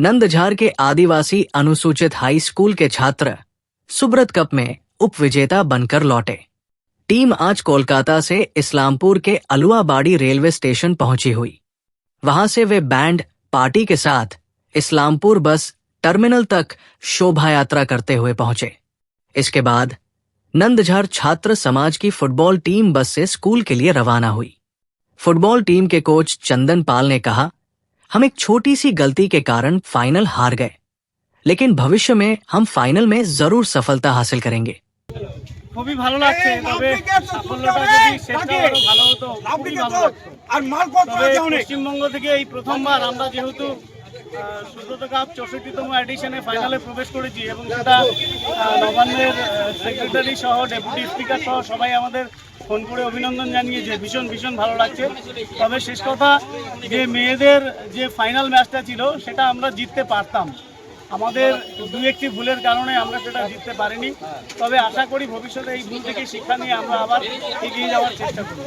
नंदझार के आदिवासी अनुसूचित high school के छात्र सुब्रत कप में उपविजेता बनकर लौटे। टीम आज कोलकाता से इस्लामपुर के अलुआबाड़ी रेलवे स्टेशन पहुंची हुई। वहां से वे बैंड पार्टी के साथ इस्लामपुर बस टर्मिनल तक शोभा यात्रा करते हुए पहुंचे। इसके बाद नंदझार छात्र समाज की फुटबॉल टीम बस से स्कूल के लिए रवाना हुई। फुटबॉल टीम के कोच चंदन पाल ने कहा, हम एक छोटी सी गलती के कारण फाइनल हार गए, लेकिन भविष्य में हम फाइनल में जरूर सफलता हासिल करेंगे। খুবই ভালো লাগছে, তবে সাফল্যটা যদি শেষটা আরো ভালো হতো খুবই ভালো লাগতো। তবে পশ্চিমবঙ্গ থেকে এই প্রথমবার আমরা যেহেতু সুব্রত কাপ 64তম এডিশনে ফাইনালে প্রবেশ করেছি এবং সেটা নবান্নের সেক্রেটারি সহ ডেপুটি স্পিকার সহ সবাই আমাদের ফোন করে অভিনন্দন জানিয়েছে। ভীষণ ভালো লাগছে। তবে শেষ কথা, যে মেয়েদের যে ফাইনাল ম্যাচটা ছিল সেটা আমরা জিততে পারতাম, আমাদের দু একটি ভুলের কারণে আমরা সেটা জিততে পারিনি। তবে আশা করি ভবিষ্যতে এই ভুল থেকে শিক্ষা নিয়ে আমরা আবার এগিয়ে যাওয়ার চেষ্টা করব।